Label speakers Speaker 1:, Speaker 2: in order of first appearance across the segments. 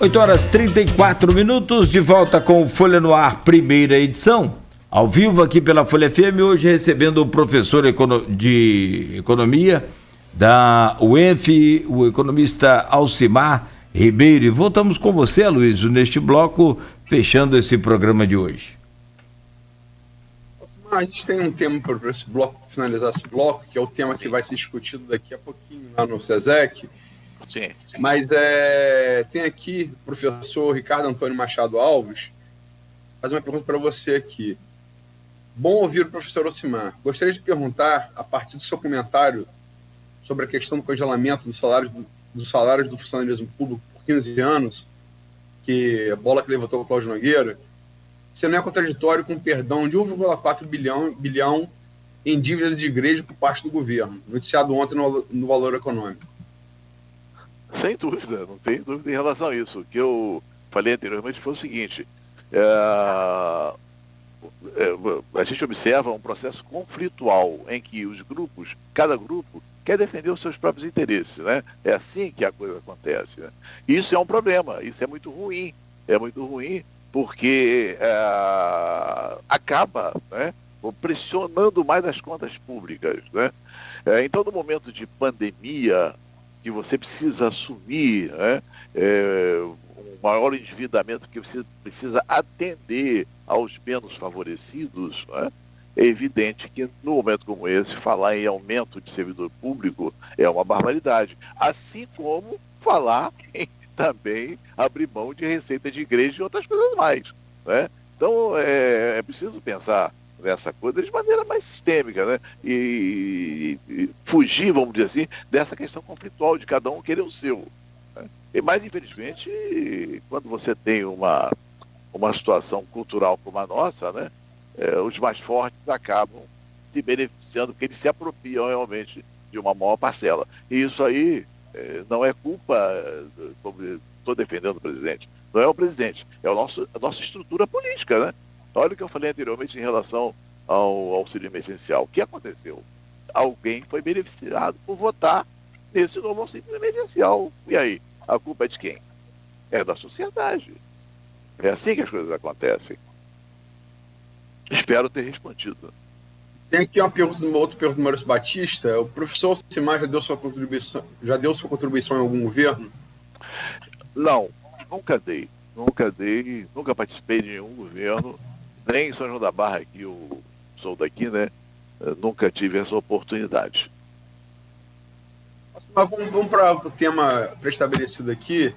Speaker 1: 8h34, de volta com Folha no Ar, primeira edição, ao vivo aqui pela Folha FM, hoje recebendo o professor de Economia da UENF, o economista Alcimar Ribeiro. E voltamos com você, Aloysio, neste bloco, fechando esse programa de hoje.
Speaker 2: A gente tem um tema para esse bloco, finalizar esse bloco, que é o tema que vai ser discutido daqui a pouquinho lá no SESEC.
Speaker 3: Sim.
Speaker 2: Mas tem aqui o professor Ricardo Antônio Machado Alves, faz uma pergunta para você aqui. Bom ouvir o professor Alcimar. Gostaria de perguntar, a partir do seu comentário sobre a questão do congelamento dos salários do funcionalismo público por 15 anos, que a bola que levantou o Cláudio Nogueira, se não é contraditório com o perdão de 1,4 bilhão em dívidas de igreja por parte do governo, noticiado ontem no Valor Econômico.
Speaker 3: Sem dúvida, não tem dúvida em relação a isso. O que eu falei anteriormente foi o seguinte: a gente observa um processo conflitual em que os grupos, cada grupo, quer defender os seus próprios interesses, né? É assim que a coisa acontece, né? E isso é um problema, isso é muito ruim porque acaba, né, pressionando mais as contas públicas, né? Então, no momento de pandemia, que você precisa assumir, né, um maior endividamento, que você precisa atender aos menos favorecidos, né, é evidente que, num momento como esse, falar em aumento de servidor público é uma barbaridade. Assim como falar em também abrir mão de receita de igreja e outras coisas mais, né? Então, é preciso pensar nessa coisa de maneira mais sistêmica, né? E fugir, vamos dizer assim, dessa questão conflitual de cada um querer o seu, né? Mas, infelizmente, quando você tem uma situação cultural como a nossa, né, os mais fortes acabam se beneficiando, porque eles se apropriam realmente de uma maior parcela. E isso aí não é culpa, estou defendendo o presidente, não é o presidente, é a nossa estrutura política, né? Olha o que eu falei anteriormente em relação ao auxílio emergencial. O que aconteceu? Alguém foi beneficiado por votar nesse novo auxílio emergencial. E aí? A culpa é de quem? É da sociedade. É assim que as coisas acontecem. Espero ter respondido.
Speaker 2: Tem aqui uma outra pergunta do Maurício Batista. O professor Alcimar já deu sua contribuição em algum governo?
Speaker 3: Não, nunca dei. Nunca participei de nenhum governo, nem em São João da Barra, que eu sou daqui, né? Nunca tive essa oportunidade.
Speaker 2: Mas vamos para o tema pré-estabelecido aqui.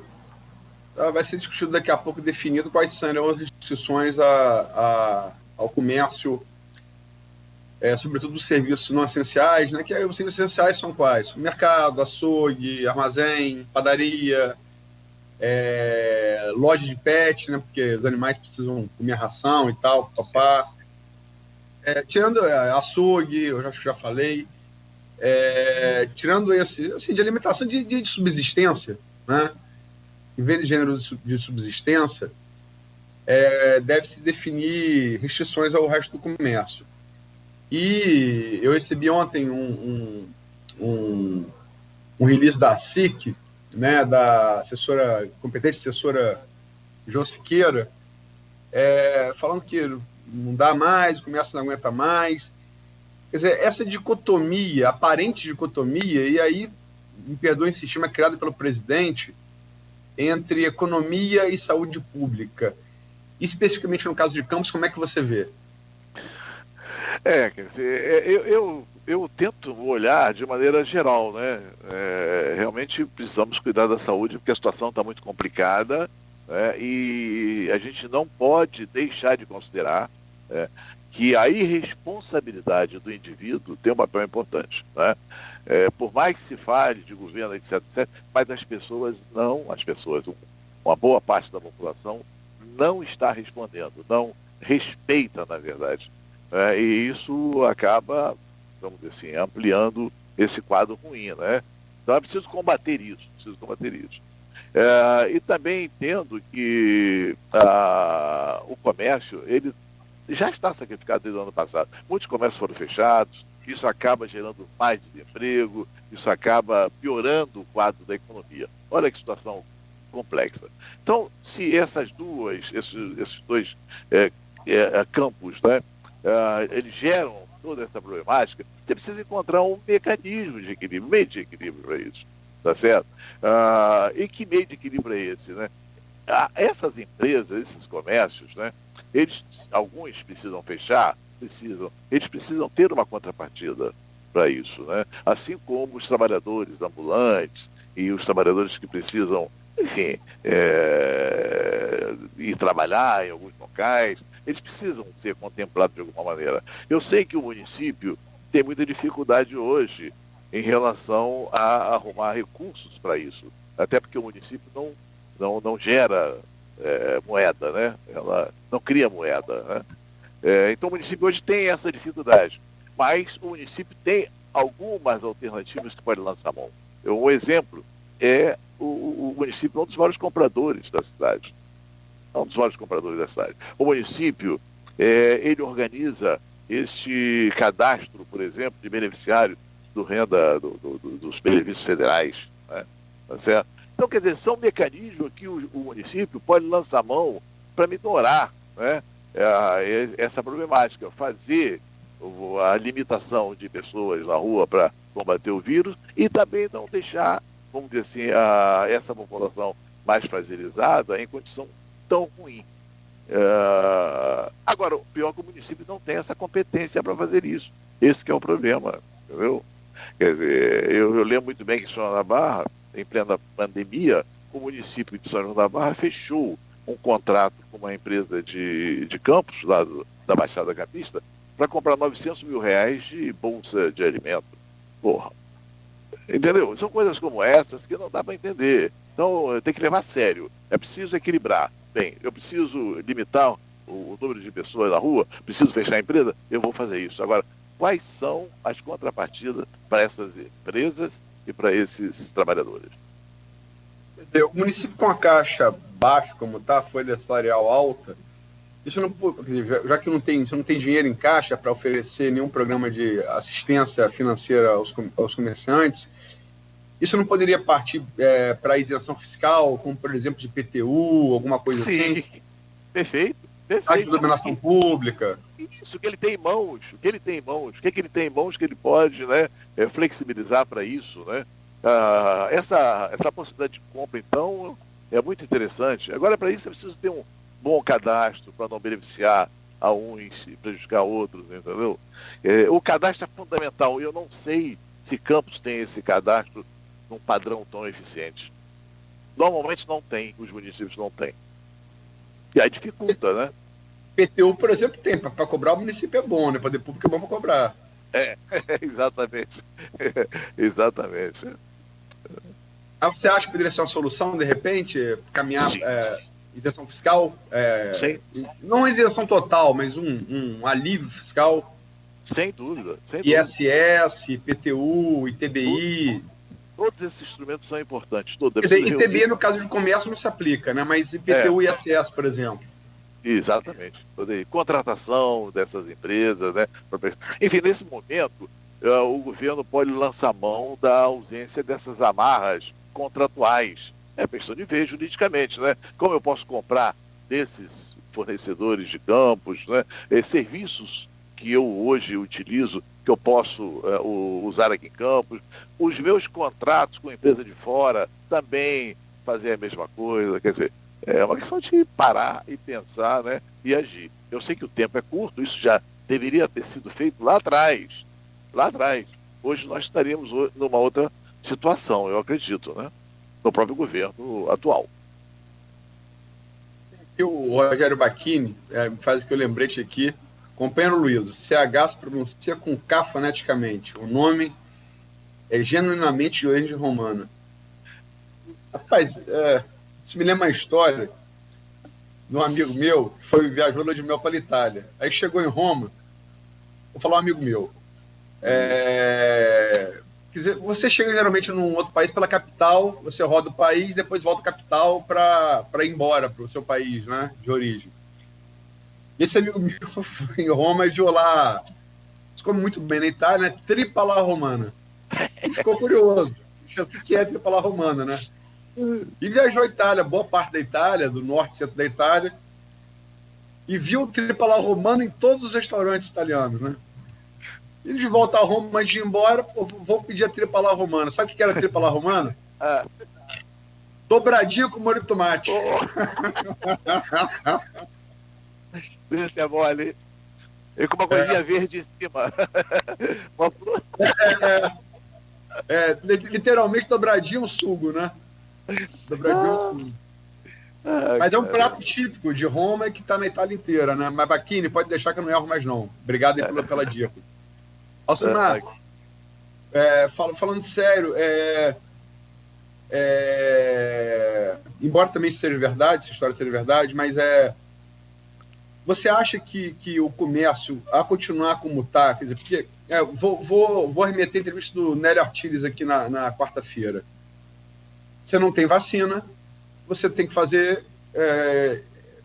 Speaker 2: Vai ser discutido daqui a pouco, definido quais serão as restrições ao comércio, sobretudo os serviços não essenciais, né? Que os serviços essenciais são quais? Mercado, açougue, armazém, padaria, loja de pet, né? Porque os animais precisam comer ração e tal, papá. Tirando açougue, eu já falei, tirando esse, assim, de alimentação de subsistência, né? Em vez de gênero de subsistência, deve-se definir restrições ao resto do comércio. E eu recebi ontem um release da SIC, né, da competente assessora João Siqueira, falando que não dá mais, o comércio não aguenta mais. Quer dizer, essa dicotomia, aparente dicotomia, e aí, me perdoe insistir, mas criada pelo presidente, entre economia e saúde pública. Especificamente no caso de Campos, como é que você vê?
Speaker 3: Quer dizer, eu tento olhar de maneira geral, né? Realmente precisamos cuidar da saúde, porque a situação está muito complicada, né? E a gente não pode deixar de considerar que a irresponsabilidade do indivíduo tem um papel importante, né? Por mais que se fale de governo, etc., mas as pessoas, uma boa parte da população não está respondendo, não respeita, na verdade. E isso acaba, vamos dizer assim, ampliando esse quadro ruim, né? Então é preciso combater isso. E também entendo que o comércio, ele já está sacrificado desde o ano passado. Muitos comércios foram fechados, isso acaba gerando mais desemprego, isso acaba piorando o quadro da economia. Olha que situação complexa. Então, se esses dois campos, né, eles geram toda essa problemática, você precisa encontrar um mecanismo de equilíbrio, meio de equilíbrio para isso, tá certo? E que meio de equilíbrio é esse, né? Essas empresas, esses comércios, né, alguns precisam fechar, eles precisam ter uma contrapartida para isso, né? Assim como os trabalhadores ambulantes e os trabalhadores que precisam, enfim, ir trabalhar em alguns locais, eles precisam ser contemplados de alguma maneira. Eu sei que o município tem muita dificuldade hoje em relação a arrumar recursos para isso, até porque o município não gera moeda, né? Ela não cria moeda, né? Então o município hoje tem essa dificuldade, mas o município tem algumas alternativas que pode lançar a mão. Um exemplo é o município é um dos maiores compradores da cidade. O município, ele organiza este cadastro, por exemplo, de beneficiários dos benefícios federais, né? Tá certo? Então, quer dizer, são mecanismos que o município pode lançar a mão para minorar, né, essa problemática, fazer a limitação de pessoas na rua para combater o vírus e também não deixar, vamos dizer assim, essa população mais fragilizada em condição tão ruim. Agora, o pior é que o município não tem essa competência para fazer isso. Esse que é o problema, entendeu? Quer dizer, eu lembro muito bem que em São João da Barra, em plena pandemia, o município de São João da Barra fechou um contrato com uma empresa de campos, lá da Baixada Campista, para comprar 900 mil reais de bolsa de alimento. Porra. Entendeu? São coisas como essas que não dá para entender. Então, tem que levar a sério. É preciso equilibrar. Bem, eu preciso limitar o número de pessoas na rua, preciso fechar a empresa, eu vou fazer isso. Agora, quais são as contrapartidas para essas empresas e para esses trabalhadores?
Speaker 2: O município com a caixa baixa, como está, a folha salarial alta, isso não, já que você não tem dinheiro em caixa para oferecer nenhum programa de assistência financeira aos comerciantes, isso não poderia partir para isenção fiscal, como por exemplo de PTU, alguma coisa
Speaker 3: Sim,
Speaker 2: assim?
Speaker 3: Perfeito.
Speaker 2: Taxa de dominação pública.
Speaker 3: Isso que ele tem em mãos, o que ele tem em mãos que ele pode, né, flexibilizar para isso, né? Essa possibilidade de compra, então, é muito interessante. Agora, para isso, é preciso ter um bom cadastro para não beneficiar a uns e prejudicar outros, entendeu? O cadastro é fundamental. Eu não sei se Campos tem esse cadastro num padrão tão eficiente. Normalmente não tem, os municípios não têm. E aí dificulta, né?
Speaker 2: PTU, por exemplo, tem. Para cobrar o município é bom, né? Poder público é bom para cobrar.
Speaker 3: Exatamente. Exatamente.
Speaker 2: Você acha que poderia ser uma solução, de repente, caminhar isenção fiscal?
Speaker 3: Sim.
Speaker 2: Não isenção total, mas um alívio fiscal?
Speaker 3: Sem dúvida.
Speaker 2: ISS, PTU, ITBI.
Speaker 3: Todos esses instrumentos são importantes.
Speaker 2: Quer dizer, ITBI, no caso de comércio, não se aplica, né? Mas IPTU e ISS, por exemplo.
Speaker 3: Exatamente. Contratação dessas empresas, né? Enfim, nesse momento, o governo pode lançar mão da ausência dessas amarras contratuais. É questão de ver juridicamente, né? Como eu posso comprar desses fornecedores de campos, né? Serviços que eu hoje utilizo, que eu posso usar aqui em Campos. Os meus contratos com empresa de fora também fazer a mesma coisa. Quer dizer, é uma questão de parar e pensar, né, e agir. Eu sei que o tempo é curto, isso já deveria ter sido feito lá atrás. Lá atrás. Hoje nós estaríamos numa outra situação, eu acredito, né, no próprio governo atual.
Speaker 2: E o Rogério Bacchini faz o que eu lembrete aqui. Companheiro Luiz, o CH se pronuncia com K foneticamente. O nome é genuinamente de origem romana. Rapaz, isso me lembra uma história de um amigo meu que viajou lua de mel para a Itália. Aí chegou em Roma, vou falar um amigo meu. Quer dizer, você chega geralmente num outro país pela capital, você roda o país, depois volta à capital para ir embora para o seu país, né, de origem. Esse amigo meu foi em Roma e viu lá, se come muito bem na Itália, né? Tripala romana. E ficou curioso. O que é tripala romana, né? E viajou à Itália, boa parte da Itália, do norte e centro da Itália, e viu o tripla romano em todos os restaurantes italianos, né? E de volta a Roma, antes de ir embora, vou pedir a tripla romana. Sabe o que era a tripla romana?
Speaker 3: Ah,
Speaker 2: Dobradinha com molho de tomate.
Speaker 3: esse é mole. E com uma coisinha verde em cima. Uma fruta.
Speaker 2: Literalmente dobradinho um sugo, né? Dobradinho um sugo. Mas é um prato típico de Roma e que está na Itália inteira, né? Mas Bacchini, pode deixar que eu não erro mais não. Obrigado aí pela dica. Alcimar, falando sério, embora também seja verdade, essa história seja verdade, mas você acha que o comércio, a continuar como está, quer dizer, porque vou remeter a entrevista do Nélio Artiles aqui na quarta-feira. Você não tem vacina, você tem que fazer,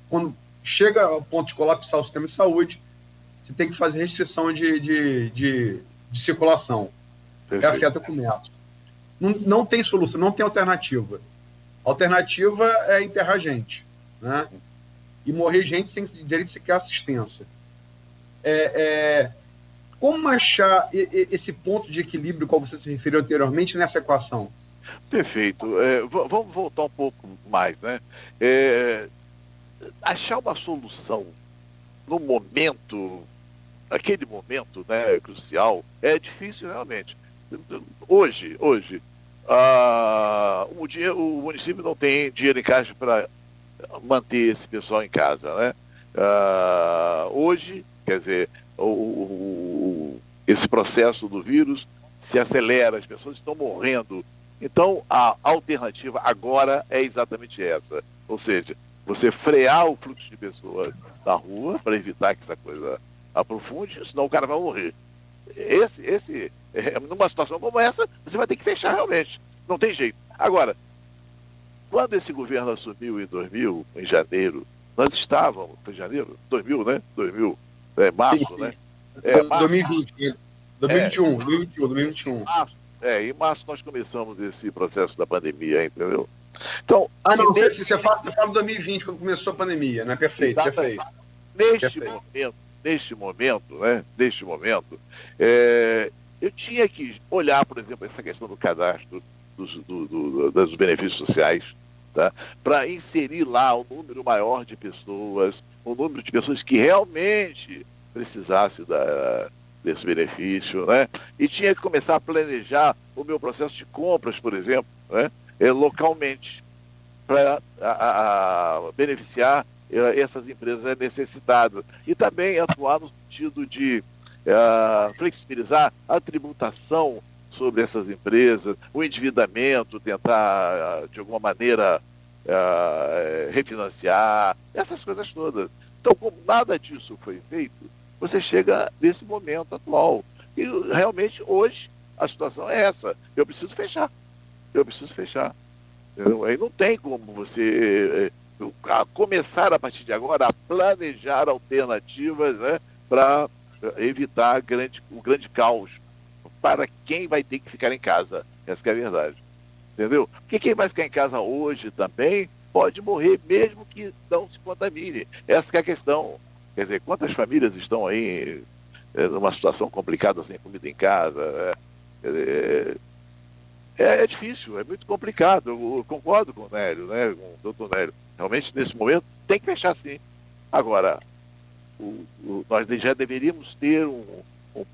Speaker 2: quando chega ao ponto de colapsar o sistema de saúde, você tem que fazer restrição de circulação. Afeta o comércio. Não tem solução, não tem alternativa. A alternativa é enterrar gente, né? E morrer gente sem direito sequer à assistência. Como achar esse ponto de equilíbrio qual você se referiu anteriormente nessa equação?
Speaker 3: Perfeito. Vamos voltar um pouco mais, né? Achar uma solução no momento, aquele momento, né, crucial, é difícil realmente. Hoje, o município não tem dinheiro em caixa para manter esse pessoal em casa, né? Hoje, quer dizer, esse processo do vírus se acelera, as pessoas estão morrendo. Então, a alternativa agora é exatamente essa. Ou seja, você frear o fluxo de pessoas na rua para evitar que essa coisa aprofunde, senão o cara vai morrer. Numa situação como essa, você vai ter que fechar realmente. Não tem jeito. Agora, quando esse governo assumiu em 2000, em janeiro, nós estávamos, foi janeiro? 2000, né? 2000, março, sim. Né?
Speaker 2: Março, 2020, 2021.
Speaker 3: Em março nós começamos esse processo da pandemia, entendeu? Então,
Speaker 2: você fala de 2020, quando começou a pandemia, né? Perfeito.
Speaker 3: Neste momento, eu tinha que olhar, por exemplo, essa questão do cadastro dos benefícios sociais, tá? Para inserir lá um número maior de pessoas, um número de pessoas que realmente precisassem desse benefício, né? E tinha que começar a planejar o meu processo de compras, por exemplo, né? Localmente, para beneficiar essas empresas necessitadas. E também atuar no sentido de flexibilizar a tributação sobre essas empresas, o endividamento, tentar, de alguma maneira, refinanciar, essas coisas todas. Então, como nada disso foi feito, você chega nesse momento atual. E realmente, hoje, a situação é essa. Eu preciso fechar. Entendeu? Aí não tem como você começar a partir de agora a planejar alternativas, né, para evitar o grande caos para quem vai ter que ficar em casa. Essa que é a verdade. Entendeu? Porque quem vai ficar em casa hoje também pode morrer, mesmo que não se contamine. Essa que é a questão. Quer dizer, quantas famílias estão aí numa situação complicada, sem comida em casa? É difícil, é muito complicado. Eu concordo com o Nélio, né, com o doutor Nélio. Realmente, nesse momento, tem que fechar sim. Agora, nós já deveríamos ter um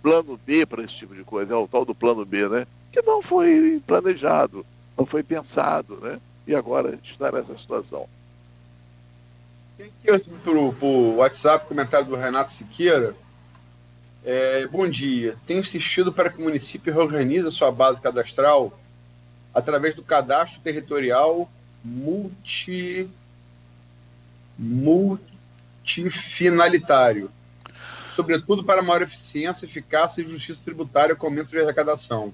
Speaker 3: plano B para esse tipo de coisa, o tal do plano B, né? Que não foi planejado, não foi pensado, né? E agora a gente está nessa situação.
Speaker 2: Tem aqui pro WhatsApp, comentário do Renato Siqueira. Bom dia. Tenho insistido para que o município reorganize a sua base cadastral através do cadastro territorial multifinalitário, sobretudo para maior eficiência, eficácia e justiça tributária com aumento de arrecadação.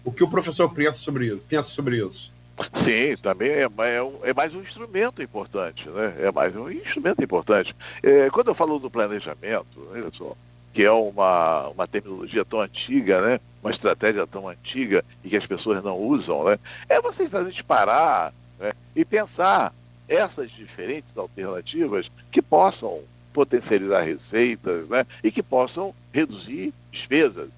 Speaker 2: O que o professor pensa sobre isso?
Speaker 3: Sim, também é mais um instrumento importante, né? É mais um instrumento importante. Quando eu falo do planejamento, olha só, que é uma terminologia tão antiga, né? uma estratégia tão antiga e que as pessoas não usam, né? É você exatamente parar, né, e pensar essas diferentes alternativas que possam potencializar receitas, né, e que possam reduzir despesas,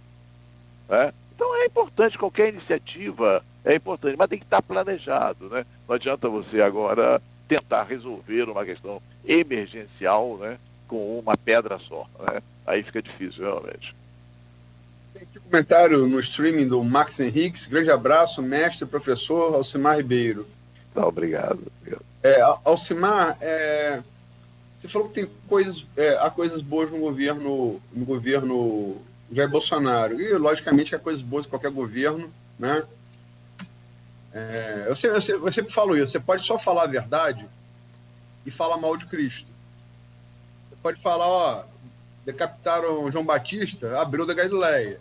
Speaker 3: né? Então é importante, qualquer iniciativa é importante, mas tem que estar planejado, né? Não adianta você agora tentar resolver uma questão emergencial, né, com uma pedra só, né? Aí fica difícil, realmente.
Speaker 2: Tem aqui um comentário no streaming do Max Henriques. Grande abraço, mestre, professor Alcimar Ribeiro.
Speaker 3: Tá, obrigado.
Speaker 2: Alcimar, você falou que tem há coisas boas no governo Jair Bolsonaro. E, logicamente, há coisas boas em qualquer governo, né? Eu sempre falo isso. Você pode só falar a verdade e falar mal de Cristo. Você pode falar, decapitaram João Batista, abriu da Galileia.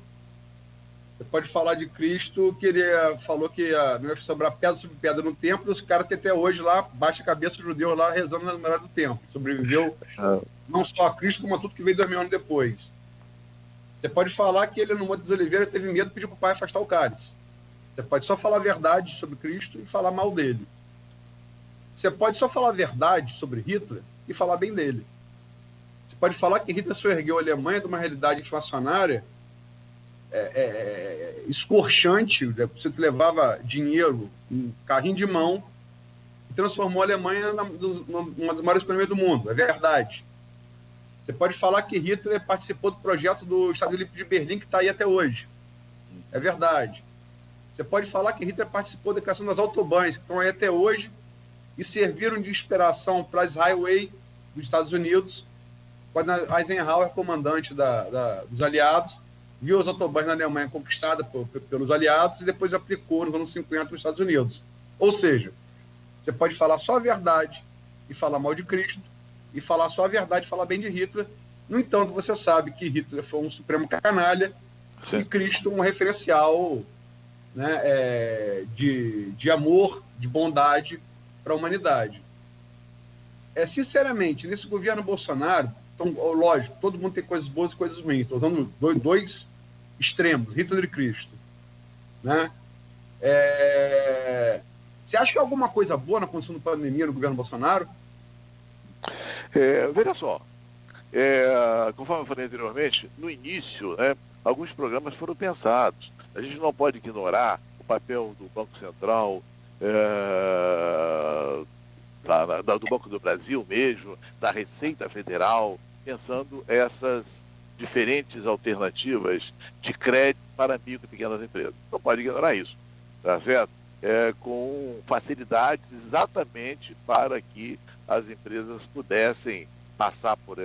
Speaker 2: Você pode falar de Cristo, que ele falou que não ia sobrar pedra sobre pedra no templo, e os caras têm até hoje lá, baixa a cabeça dos judeus lá, rezando na muralha do templo. Sobreviveu não só a Cristo, como a tudo que veio 2000 anos depois. Você pode falar que ele, no Monte dos Oliveiras, teve medo de pedir para o pai afastar o cálice. Você pode só falar a verdade sobre Cristo e falar mal dele. Você pode só falar a verdade sobre Hitler e falar bem dele. Você pode falar que Hitler só ergueu a Alemanha de uma realidade inflacionária escorchante, né? Você levava dinheiro em carrinho de mão e transformou a Alemanha numa das maiores economias do mundo. É verdade. Você pode falar que Hitler participou do projeto do Estado Olímpico de Berlim, que está aí até hoje. É verdade. Você pode falar que Hitler participou da criação das autobahns, que estão aí até hoje, e serviram de inspiração para as highway dos Estados Unidos, quando Eisenhower, comandante dos aliados, viu as autobahns na Alemanha conquistadas pelos aliados e depois aplicou nos anos 50 nos Estados Unidos. Ou seja, você pode falar só a verdade e falar mal de Cristo, e falar só a verdade e falar bem de Hitler. No entanto, você sabe que Hitler foi um supremo canalha. Sim. E Cristo um referencial, né, de amor, de bondade para a humanidade. Sinceramente, nesse governo Bolsonaro, então, lógico, todo mundo tem coisas boas e coisas ruins. Estou usando dois extremos, Hitler e Cristo. Né? Você acha que há alguma coisa boa na condição da pandemia no governo Bolsonaro?
Speaker 3: Veja só, conforme eu falei anteriormente, no início, né, alguns programas foram pensados. A gente não pode ignorar o papel do Banco Central, do Banco do Brasil mesmo, da Receita Federal, pensando essas diferentes alternativas de crédito para micro e pequenas empresas. Não pode ignorar isso, tá certo? Com facilidades exatamente para que as empresas pudessem passar por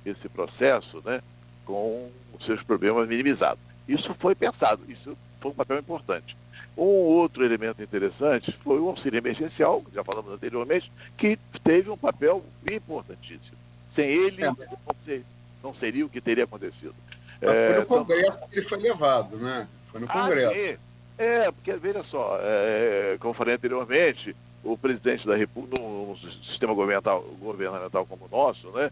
Speaker 3: esse processo, né, com os seus problemas minimizados. Isso foi pensado, isso foi um papel importante. Um outro elemento interessante foi o auxílio emergencial, já falamos anteriormente, que teve um papel importantíssimo. Sem ele, não seria o que teria acontecido.
Speaker 2: Foi no Congresso que ele foi levado, né? Foi no Congresso.
Speaker 3: Sim. Porque, veja só, como falei anteriormente, o presidente da República, num sistema governamental como o nosso, né,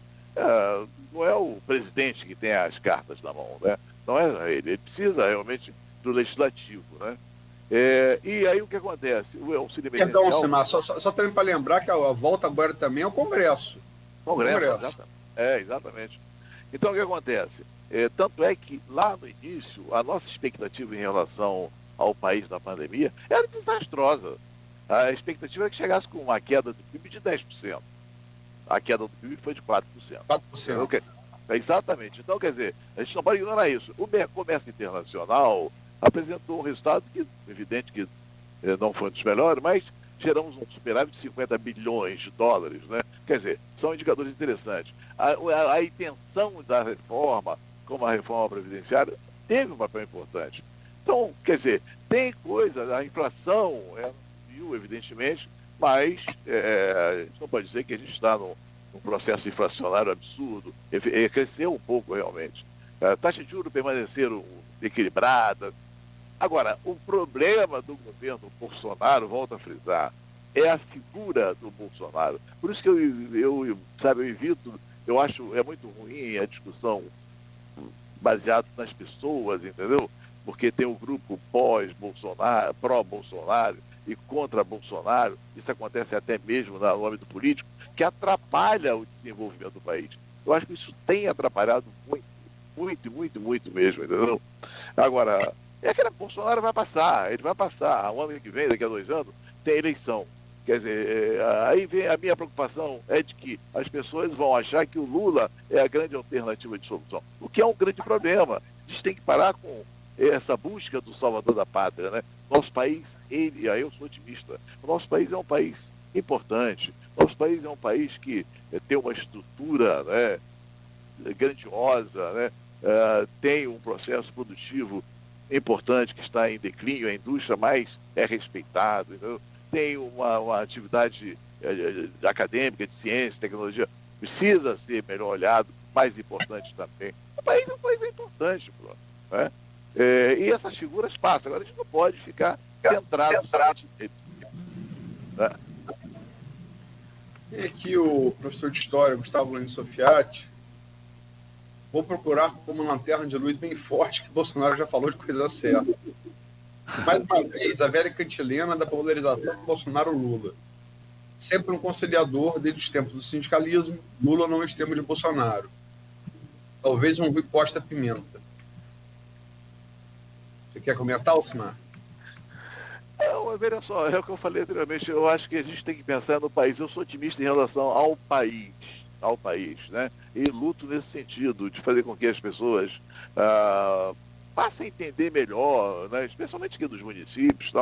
Speaker 3: não é o presidente que tem as cartas na mão, né? Não é ele precisa realmente do legislativo, né? E aí o que acontece? O auxílio emergencial...
Speaker 2: Perdão, Simar, só também para lembrar que a volta agora também é o Congresso.
Speaker 3: Congresso. Exatamente. Então o que acontece? Tanto é que lá no início, a nossa expectativa em relação ao país na pandemia era desastrosa. A expectativa era que chegasse com uma queda do PIB de 10%. A queda do PIB foi de 4%.
Speaker 2: 4%.
Speaker 3: Okay. Exatamente. Então, quer dizer, a gente não pode ignorar isso. O comércio internacional apresentou um resultado que, evidente que não foi um dos melhores, mas geramos um superávit de 50 bilhões de dólares, né? Quer dizer, são indicadores interessantes. A intenção da reforma, como a reforma previdenciária, teve um papel importante. Então, quer dizer, tem coisa, a inflação subiu, evidentemente, mas a gente não pode dizer que a gente está num processo inflacionário absurdo. Cresceu um pouco, realmente. A taxa de juros permaneceram equilibradas. Agora, o problema do governo Bolsonaro, volto a frisar, é a figura do Bolsonaro. Por isso que eu evito, eu acho muito ruim a discussão baseada nas pessoas, entendeu? porque tem o grupo pós-Bolsonaro, pró-Bolsonaro e contra Bolsonaro, isso acontece até mesmo no âmbito político, que atrapalha o desenvolvimento do país. Eu acho que isso tem atrapalhado muito mesmo, entendeu? Agora, é que Bolsonaro vai passar, ele vai passar. O ano que vem, daqui a 2 anos, tem eleição. Quer dizer, aí vem a minha preocupação é de que as pessoas vão achar que o Lula é a grande alternativa de solução, o que é um grande problema. A gente tem que parar com essa busca do salvador da pátria, né? Nosso país, aí eu sou otimista, o nosso país é um país importante, nosso país é um país que tem uma estrutura, né, grandiosa, né? Tem um processo produtivo importante que está em declínio, a indústria mais é respeitada, entendeu? Tem uma atividade acadêmica, de ciência, tecnologia, precisa ser melhor olhado, mais importante também. O país é um país importante, né? E essas figuras passam. Agora a gente não pode ficar centrado somente nele. Né?
Speaker 2: Tem aqui o professor de História, Gustavo Lani Sofiati. Vou procurar como lanterna de luz bem forte, que Bolsonaro já falou de coisa certa. Mais uma vez, a velha cantilena da polarização Bolsonaro-Lula. Sempre um conciliador desde os tempos do sindicalismo, Lula não é extremo de Bolsonaro. Talvez um Rui Costa Pimenta. Você quer comentar, Alcimar?
Speaker 3: Veja só, é o que eu falei anteriormente, eu acho que a gente tem que pensar no país. Eu sou otimista em relação ao país, né? E luto nesse sentido, de fazer com que as pessoas passem a entender melhor, né? Especialmente aqui dos municípios,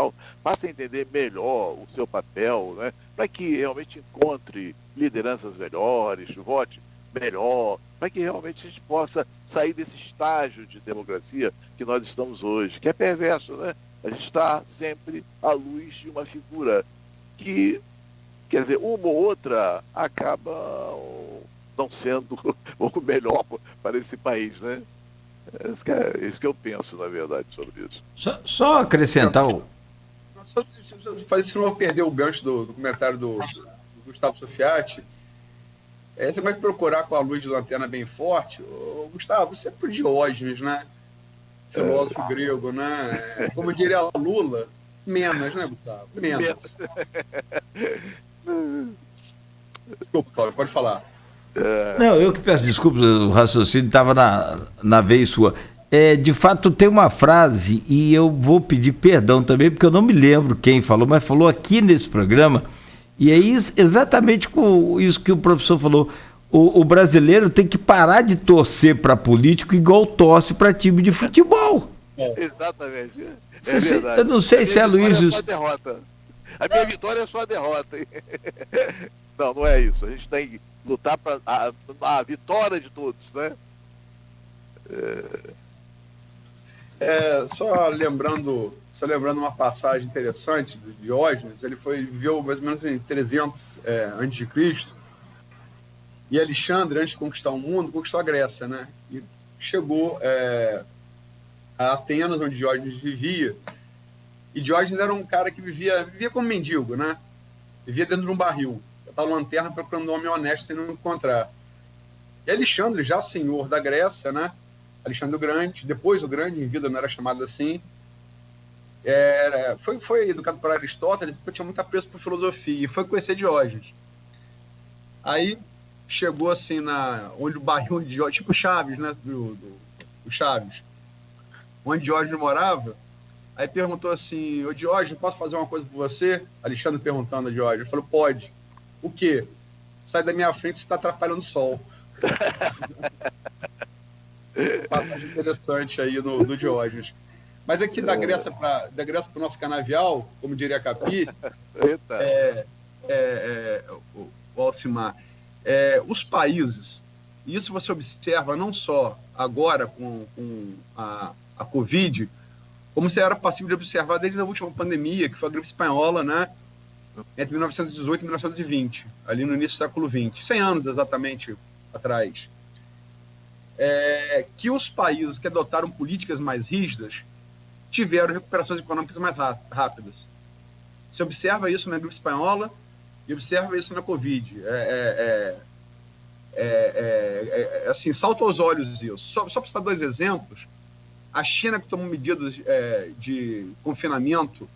Speaker 3: passem a entender melhor o seu papel, né? Para que realmente encontre lideranças melhores, vote melhor, para que realmente a gente possa sair desse estágio de democracia que nós estamos hoje, que é perverso, né? A gente está sempre à luz de uma figura que, quer dizer, uma ou outra acaba não sendo o melhor para esse país, né? Isso que eu penso, na verdade, sobre isso.
Speaker 1: Só acrescentar o...
Speaker 2: Só fazer se não perder o gancho do comentário do Gustavo Sofiati. Você vai procurar com a luz de lanterna bem forte. Gustavo, você é pro Diógenes, né? Filósofo grego, né? Como diria Lula, menos, né, Gustavo? Menos. Desculpa, Cláudio, pode falar.
Speaker 1: Não, eu que peço desculpas, o raciocínio estava na vez sua. De fato, tem uma frase, e eu vou pedir perdão também, porque eu não me lembro quem falou, mas falou aqui nesse programa, e é exatamente com isso que o professor falou. O brasileiro tem que parar de torcer para político igual torce para time de futebol.
Speaker 3: Exatamente. Verdade.
Speaker 1: Eu não sei se é Luiz...
Speaker 3: A minha vitória é só a derrota. Não é isso. A gente tem que lutar para a vitória de todos, né?
Speaker 2: Só lembrando uma passagem interessante de Diógenes. Ele viveu mais ou menos em 300 a.C., e Alexandre, antes de conquistar o mundo, conquistou a Grécia, né? E chegou a Atenas, onde Diógenes vivia. E Diógenes era um cara que vivia como mendigo, né? Vivia dentro de um barril. Estava lanterna procurando um homem honesto sem não encontrar. E Alexandre, já senhor da Grécia, né? Alexandre o Grande, depois o Grande, em vida não era chamado assim, foi educado por Aristóteles, então tinha muito apreço por filosofia, e foi conhecer Diógenes. Aí chegou assim onde o barril de Diógenes, tipo Chaves, né? Do Chaves, onde Diógenes morava. Aí perguntou assim: ô Diógenes, posso fazer uma coisa por você? Alexandre perguntando a Diógenes. Ele falou: pode. O quê? Sai da minha frente, você está atrapalhando o sol. Passagem interessante aí do Diógenes. Mas aqui da Grécia para o nosso canavial, como diria Capi, o Alcimar, os países, e isso você observa não só agora com a Covid, como você era passível de observar desde a última pandemia, que foi a gripe espanhola, né? Entre 1918 e 1920, ali no início do século XX, 100 anos exatamente atrás. Que os países que adotaram políticas mais rígidas tiveram recuperações econômicas mais rápidas. Você observa isso na gripe espanhola e observa isso na Covid. Assim, salta aos olhos isso. Só para citar 2 exemplos, A China, que tomou medidas de confinamento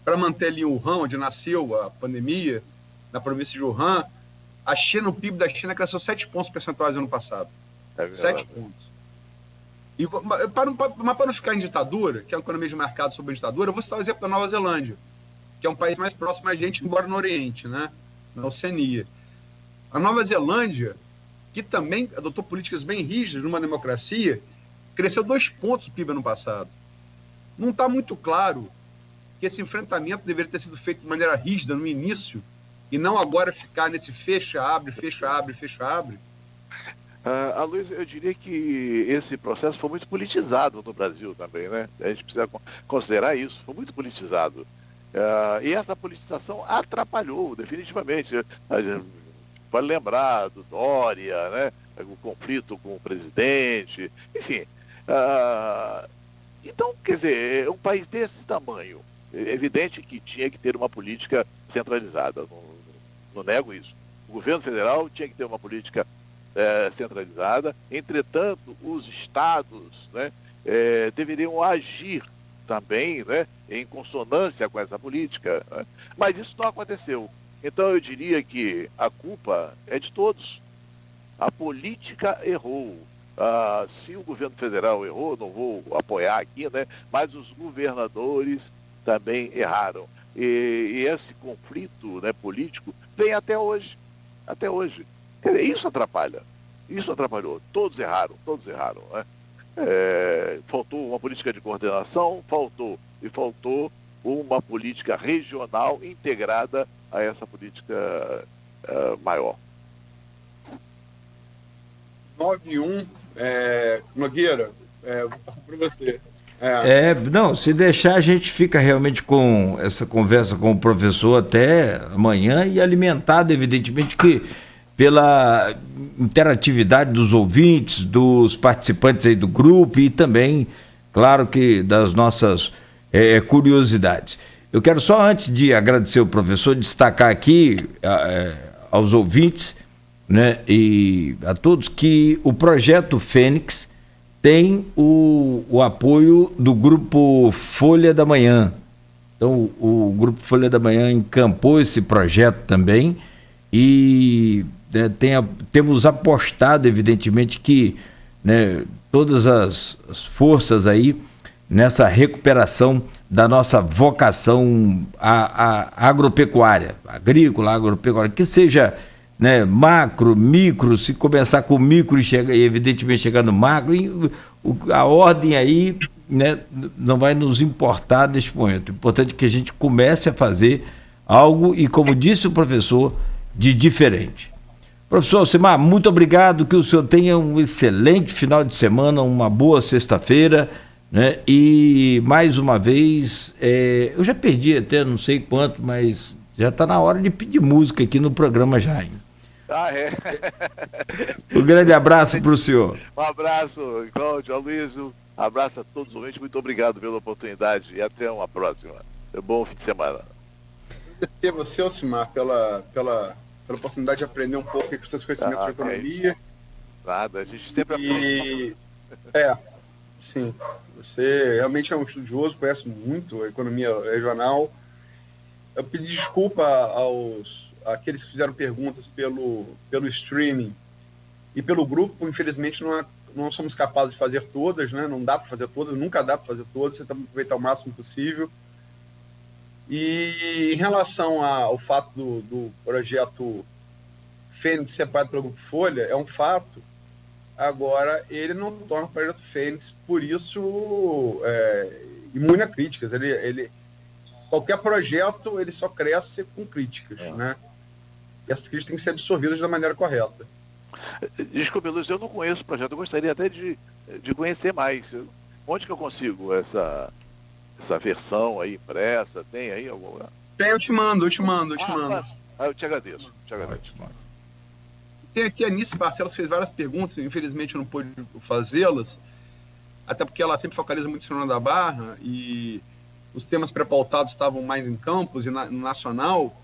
Speaker 2: para manter ali Wuhan, onde nasceu a pandemia, na província de Wuhan, a China, o PIB da China cresceu 7 pontos percentuais no ano passado. 7 pontos. E, para não ficar em ditadura, que é uma economia de mercado sobre ditadura, eu vou citar o exemplo da Nova Zelândia, que é um país mais próximo a gente, embora no Oriente, né? Na Oceania. A Nova Zelândia, que também adotou políticas bem rígidas numa democracia, cresceu 2 pontos o PIB ano passado. Não está muito claro que esse enfrentamento deveria ter sido feito de maneira rígida no início e não agora ficar nesse fecha, abre, fecha, abre, fecha, abre.
Speaker 3: Aloysio, eu diria que esse processo foi muito politizado no Brasil também, né? A gente precisa considerar isso, foi muito politizado. E essa politização atrapalhou, definitivamente. A gente pode lembrar do Dória, né? O conflito com o presidente, enfim. Então, quer dizer, um país desse tamanho, é evidente que tinha que ter uma política centralizada, não nego isso. O governo federal tinha que ter uma política centralizada, entretanto, os estados, né, deveriam agir também, né, em consonância com essa política, né? Mas isso não aconteceu. Então eu diria que a culpa é de todos. A política errou. Se o governo federal errou, não vou apoiar aqui, né? Mas os governadores também erraram. E esse conflito, né, político vem até hoje. Até hoje. Quer dizer, isso atrapalha. Isso atrapalhou. Todos erraram, né? Faltou uma política de coordenação, faltou uma política regional integrada a essa política maior.
Speaker 2: 9-1, Nogueira, vou passar para você.
Speaker 1: Não, se deixar a gente fica realmente com essa conversa com o professor até amanhã e alimentado, evidentemente, que pela interatividade dos ouvintes, dos participantes aí do grupo e também, claro que das nossas curiosidades. Eu quero só, antes de agradecer o professor, destacar aqui aos ouvintes, né, e a todos que o Projeto Fênix tem o apoio do Grupo Folha da Manhã. Então, o Grupo Folha da Manhã encampou esse projeto também e temos apostado, evidentemente, que, né, todas as forças aí nessa recuperação da nossa vocação agropecuária, agrícola, agropecuária, que seja, né, macro, micro, se começar com micro e evidentemente chegar no macro, a ordem aí, né, não vai nos importar neste momento. O importante é que a gente comece a fazer algo e, como disse o professor, de diferente. Professor Alcimar, muito obrigado, que o senhor tenha um excelente final de semana, uma boa sexta-feira, né? E mais uma vez, eu já perdi até não sei quanto, mas já está na hora de pedir música aqui no programa já, hein? Um grande abraço para o senhor.
Speaker 3: Um abraço, Cláudio, Aloysio, abraço a todos os ouvintes, muito obrigado pela oportunidade e até uma próxima. Bom fim de semana.
Speaker 2: Agradecer a você, Alcimar, pela oportunidade de aprender um pouco com seus conhecimentos de economia.
Speaker 3: Nada, a gente sempre aprende.
Speaker 2: Sim, você realmente é um estudioso, conhece muito a economia regional. Eu pedi desculpa àqueles que fizeram perguntas pelo streaming e pelo grupo. Infelizmente não somos capazes de fazer todas, né? Não dá para fazer todas, nunca dá para fazer todas, você tem que aproveitar o máximo possível. E em relação ao fato do projeto Fênix separado pelo Grupo Folha, é um fato. Agora, ele não torna o projeto Fênix, por isso, imune a críticas. Qualquer projeto, ele só cresce com críticas, né? E essas críticas têm que ser absorvidas da maneira correta.
Speaker 3: Desculpe, Luiz, eu não conheço o projeto, eu gostaria até de conhecer mais. Onde que eu consigo essa versão aí impressa? Tem aí algum lugar?
Speaker 2: Tem, eu te mando.
Speaker 3: Eu te agradeço.
Speaker 2: Tem aqui a Anice Barcelos, fez várias perguntas, infelizmente eu não pude fazê-las, até porque ela sempre focaliza muito em Senhor da Barra e os temas pré-pautados estavam mais em campos e no nacional.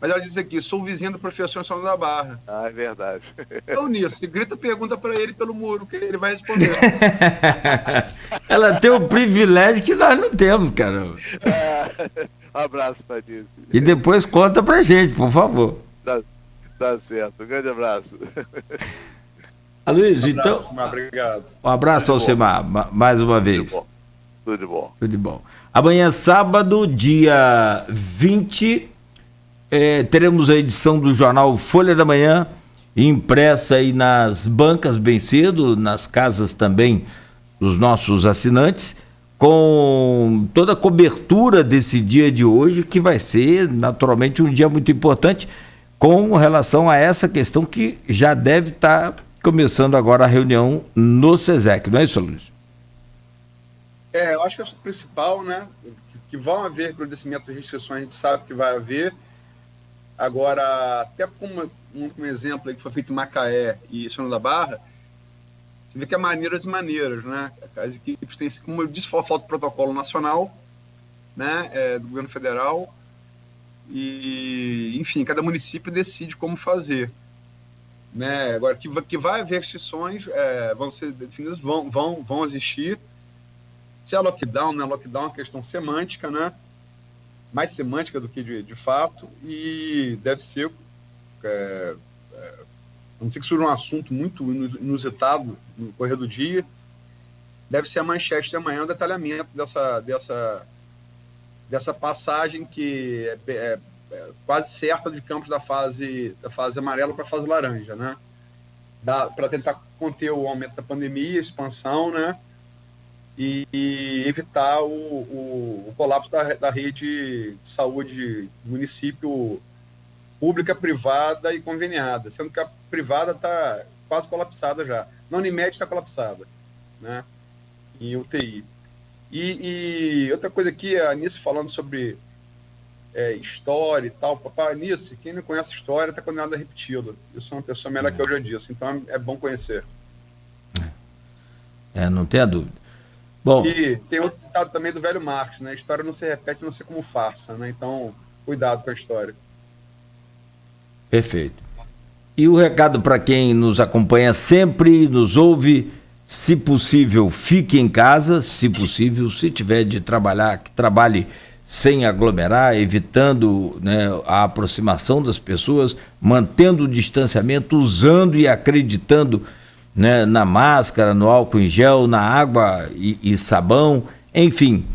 Speaker 2: Mas ela diz aqui, sou vizinha do professor São da Barra.
Speaker 3: Ah, é verdade.
Speaker 2: Então, nisso, se grita, pergunta para ele pelo muro, que ele vai responder.
Speaker 1: Ela tem um privilégio que nós não temos, caramba.
Speaker 3: Abraço, Tanice.
Speaker 1: E depois conta pra gente, por favor.
Speaker 3: Tá certo. Um grande abraço.
Speaker 1: Aloysio, então.
Speaker 2: Alcimar, obrigado.
Speaker 1: Um abraço, Alcimar, mais uma vez.
Speaker 3: Tudo de bom.
Speaker 1: Tudo de bom. Amanhã, sábado, dia 20, teremos a edição do jornal Folha da Manhã, impressa aí nas bancas bem cedo, nas casas também dos nossos assinantes, com toda a cobertura desse dia de hoje, que vai ser naturalmente um dia muito importante com relação a essa questão que já deve estar começando agora a reunião no SESEC, não é isso, Luiz?
Speaker 2: Eu acho que é o principal, né? Que vão haver recrudescimentos e restrições, a gente sabe que vai haver. Agora, até como um exemplo aí que foi feito em Macaé e São da Barra, você vê que há maneiras e maneiras, né? As equipes têm, como eu disse, falta de protocolo nacional, né? Do governo federal, e, enfim, cada município decide como fazer. Né? Agora, que vai haver restrições, vão ser definidas, vão existir. Se é lockdown, né? Lockdown é uma questão semântica, né? Mais semântica do que de fato, e deve ser, a não ser que surja um assunto muito inusitado no correr do dia, deve ser a manchete de amanhã, o detalhamento dessa passagem que é quase certa de campos da fase amarela para a fase laranja, né? Para tentar conter o aumento da pandemia, a expansão, né? E evitar o colapso da rede de saúde do município, pública, privada e conveniada, sendo que a privada está quase colapsada já. Na Unimed está colapsada, né? Em UTI. E outra coisa aqui, a Anice falando sobre história e tal. Papai, Anice, quem não conhece história está condenado a repeti-la. Eu sou uma pessoa melhor que eu já disse, então é bom conhecer.
Speaker 1: Não tenha dúvida. Bom.
Speaker 2: E tem outro ditado também do velho Marx, né? A história não se repete, não sei como farsa, né? Então, cuidado com a história.
Speaker 1: Perfeito. E o recado para quem nos acompanha sempre, nos ouve, se possível, fique em casa, se possível, se tiver de trabalhar, que trabalhe sem aglomerar, evitando, né, a aproximação das pessoas, mantendo o distanciamento, usando e acreditando, né, na máscara, no álcool em gel, na água e sabão, enfim.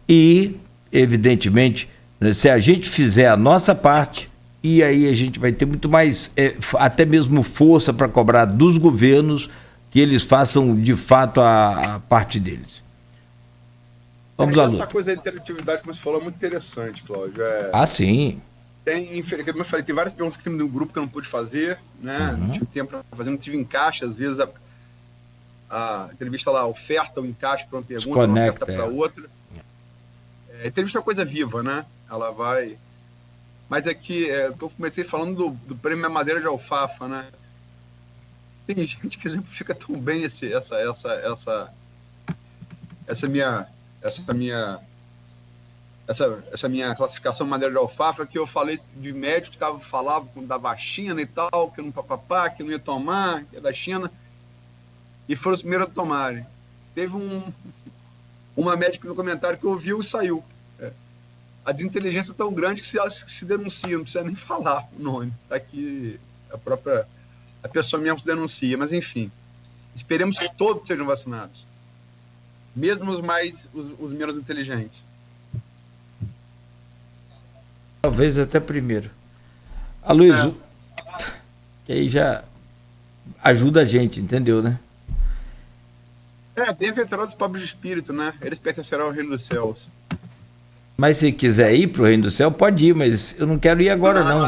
Speaker 1: E, evidentemente, né, se a gente fizer a nossa parte, e aí a gente vai ter muito mais, até mesmo força para cobrar dos governos que eles façam de fato a parte deles. Vamos lá,
Speaker 2: essa coisa da interatividade, como você falou, é muito interessante, Cláudio.
Speaker 1: Sim.
Speaker 2: Como eu falei, tem várias perguntas aqui no grupo que eu não pude fazer, né? Não tive tempo para fazer, não tive encaixe, às vezes a entrevista lá oferta o encaixe para uma pergunta, uma oferta para outra. A entrevista é uma coisa viva, né? Ela vai... Mas aqui, eu comecei falando do prêmio Madeira de Alfafa, né? Tem gente que exemplifica tão bem essa minha classificação Madeira de Alfafa, que eu falei de médico que falava da vacina e tal, que não papapá, que não ia tomar, que é da China, e foram os primeiros a tomarem. Teve uma médica no comentário que ouviu e saiu. A desinteligência é tão grande que se denuncia, não precisa nem falar o nome. Tá aqui a pessoa mesmo se denuncia, mas enfim. Esperemos que todos sejam vacinados. Mesmo os menos inteligentes.
Speaker 1: Talvez até primeiro. Aloysio, que aí já ajuda a gente, entendeu, né?
Speaker 2: Bem-aventurados os pobres de espírito, né? Eles pertencerão ao reino dos céus.
Speaker 1: Mas se quiser ir para o reino do céu, pode ir, mas eu não quero ir agora, não.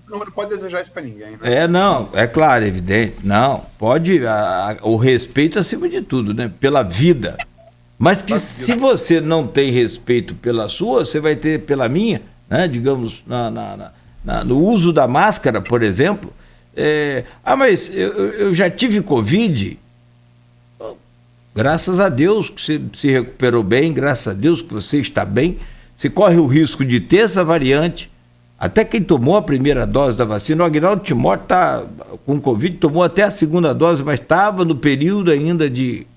Speaker 2: Não pode desejar isso para ninguém, né?
Speaker 1: Não, é claro, evidente. Não, pode, o respeito acima de tudo, né? Pela vida. Mas que se você não tem respeito pela sua, você vai ter pela minha, né? Digamos, no uso da máscara, por exemplo. Mas eu já tive Covid. Graças a Deus que você se recuperou bem, graças a Deus que você está bem. Você corre o risco de ter essa variante, Até quem tomou a primeira dose da vacina, o Aguinaldo Timóteo está com Covid, tomou até a segunda dose, mas estava no período ainda de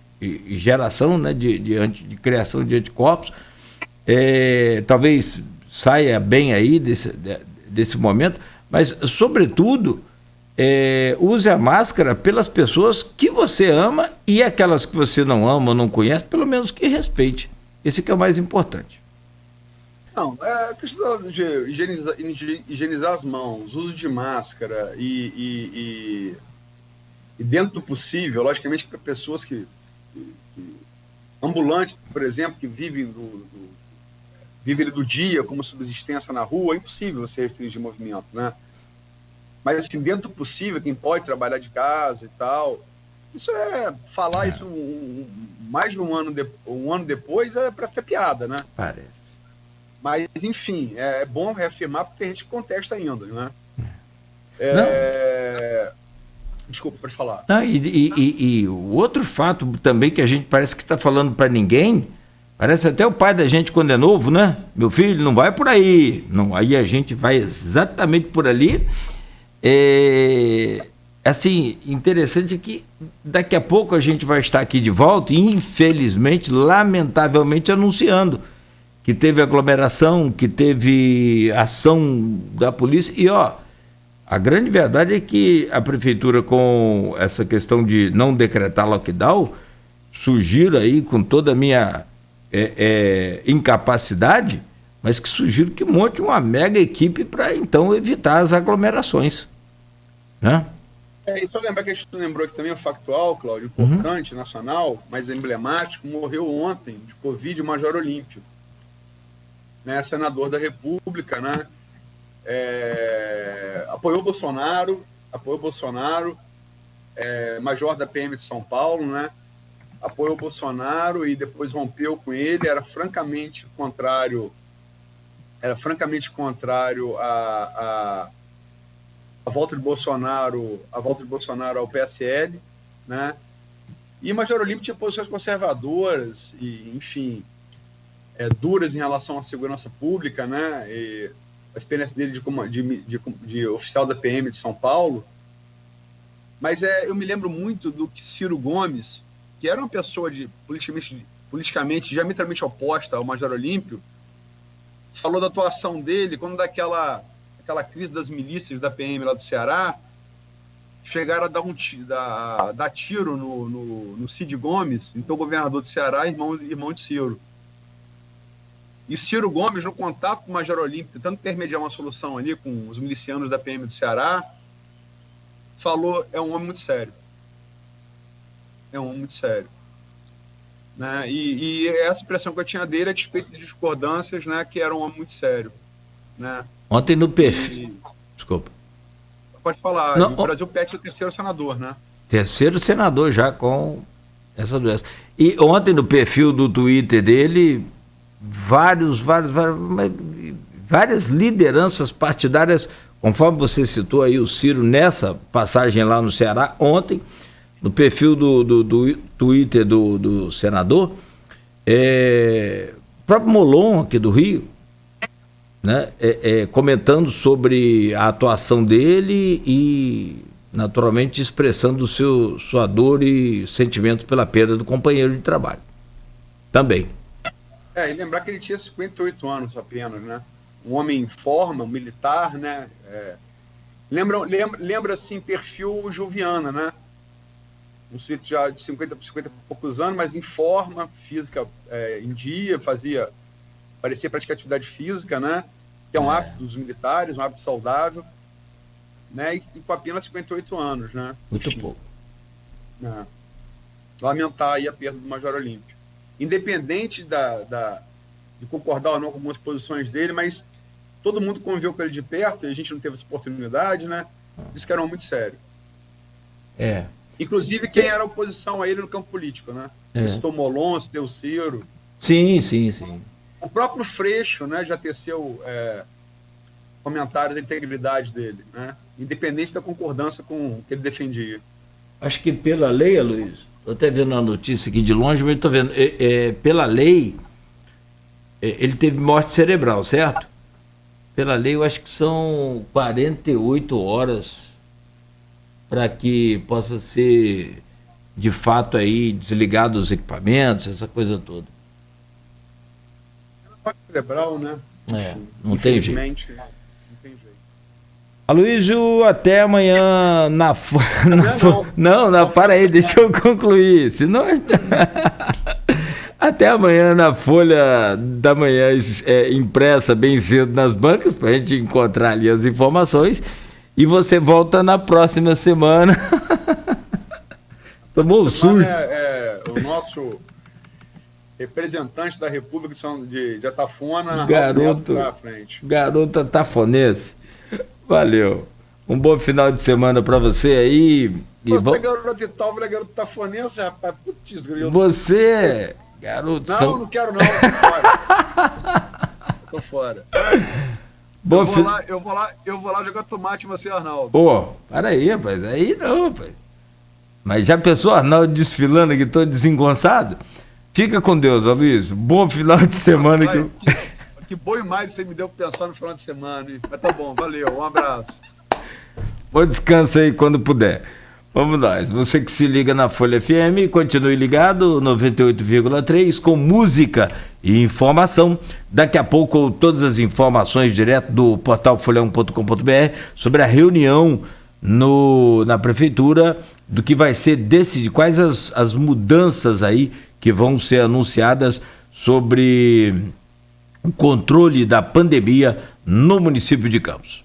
Speaker 1: geração, né, de criação de anticorpos. Talvez saia bem aí desse momento, mas, sobretudo, use a máscara pelas pessoas que você ama e aquelas que você não ama ou não conhece, pelo menos que respeite. Esse que é o mais importante.
Speaker 2: Não, a questão de higienizar as mãos, uso de máscara e dentro do possível, logicamente, para pessoas que ambulantes, por exemplo, que vivem do dia como subsistência na rua, é impossível você restringir movimento, né? Mas, assim, dentro do possível, quem pode trabalhar de casa e tal, isso falar isso mais de um ano depois para ser piada, né?
Speaker 1: Parece.
Speaker 2: Mas, enfim, é bom reafirmar porque a gente contesta ainda, né? Desculpa, pode falar.
Speaker 1: Não, e o outro fato também que a gente parece que está falando para ninguém, parece até o pai da gente quando é novo, né? Meu filho, não vai por aí. Não, aí a gente vai exatamente por ali. Assim, interessante que daqui a pouco a gente vai estar aqui de volta e, infelizmente, lamentavelmente, anunciando que teve aglomeração, que teve ação da polícia. E, a grande verdade é que a prefeitura, com essa questão de não decretar lockdown, sugiro aí, com toda a minha incapacidade, mas que sugiro que monte uma mega equipe para, então, evitar as aglomerações. Né?
Speaker 2: E só lembrar que a gente lembrou aqui também o factual, Cláudio, importante, nacional, mas emblemático, morreu ontem de Covid o Major Olímpio, né, senador da República, né, apoiou Bolsonaro, major da PM de São Paulo, né, apoiou Bolsonaro e depois rompeu com ele, era francamente contrário à volta de Bolsonaro ao PSL, né, e Major Olímpio tinha posições conservadoras e, enfim, duras em relação à segurança pública, né? E a experiência dele de oficial da PM de São Paulo. Mas eu me lembro muito do que Ciro Gomes, que era uma pessoa politicamente diametralmente oposta ao Major Olímpio, falou da atuação dele quando aquela crise das milícias da PM lá do Ceará, chegaram a dar tiro no Cid Gomes, então governador do Ceará, irmão de Ciro. E Ciro Gomes, no contato com o Major Olímpio, tentando intermediar uma solução ali com os milicianos da PM do Ceará, falou, é um homem muito sério. Né? E essa impressão que eu tinha dele, a despeito de discordâncias, né, que era um homem muito sério. Né?
Speaker 1: Ontem no perfil... Desculpa.
Speaker 2: Pode falar.
Speaker 1: Não,
Speaker 2: o Brasil pede o terceiro senador, né?
Speaker 1: Terceiro senador já com essa doença. E ontem no perfil do Twitter dele... várias lideranças partidárias, conforme você citou aí o Ciro nessa passagem lá no Ceará ontem, no perfil do Twitter do senador, o próprio Molon aqui do Rio, né, comentando sobre a atuação dele e naturalmente expressando sua dor e sentimento pela perda do companheiro de trabalho também.
Speaker 2: E lembrar que ele tinha 58 anos apenas, né? Um homem em forma, um militar, né? Lembra assim, perfil Joviana, né? Um sujeito já de 50 e poucos anos, mas em forma, física em dia, parecia praticar atividade física, né? Que é um hábito dos militares, um hábito saudável, né? E com apenas 58 anos, né?
Speaker 1: Muito pouco.
Speaker 2: Lamentar aí a perda do Major Olímpio. Independente de concordar ou não com algumas posições dele, mas todo mundo conviveu com ele de perto, e a gente não teve essa oportunidade, né? Disse que era um muito sério. Inclusive, quem era a oposição a ele no campo político, né? Citou Molon, citou Ciro.
Speaker 1: Sim.
Speaker 2: O próprio Freixo, né, já teceu comentários da integridade dele, né? Independente da concordância com o que ele defendia.
Speaker 1: Acho que pela lei, Luiz, estou até vendo a notícia aqui de longe, mas estou vendo, pela lei, ele teve morte cerebral, certo? Pela lei, eu acho que são 48 horas para que possa ser, de fato, aí desligado os equipamentos, essa coisa toda.
Speaker 2: Parte cerebral, né?
Speaker 1: Não tem jeito.
Speaker 2: Não tem jeito.
Speaker 1: Aloysio, até amanhã na para aí, deixa eu concluir. Senão... Até amanhã na Folha da Manhã impressa bem cedo nas bancas, para a gente encontrar ali as informações. E você volta na próxima semana. Tomou um susto.
Speaker 2: O nosso representante da República de Atafona.
Speaker 1: Garota tafonense. Valeu. Um bom final de semana para você aí.
Speaker 2: Você é garoto Itália, garoto tafonense, rapaz. Putz, grilo.
Speaker 1: Você... Garoto,
Speaker 2: não quero não, tô fora. Eu vou lá jogar tomate em você, Arnaldo.
Speaker 1: Para aí, rapaz, aí não, rapaz. Mas já pensou Arnaldo desfilando aqui todo desengonçado? Fica com Deus, Aloysio. Bom final de semana.
Speaker 2: Que bom demais você me deu pra pensar no final de semana, hein? Mas tá bom, valeu, um abraço.
Speaker 1: Bom descanso aí quando puder. Vamos nós, você que se liga na Folha FM, continue ligado, 98,3, com música e informação. Daqui a pouco, todas as informações direto do portal folha1.com.br sobre a reunião na prefeitura, do que vai ser decidido, quais as mudanças aí que vão ser anunciadas sobre o controle da pandemia no município de Campos.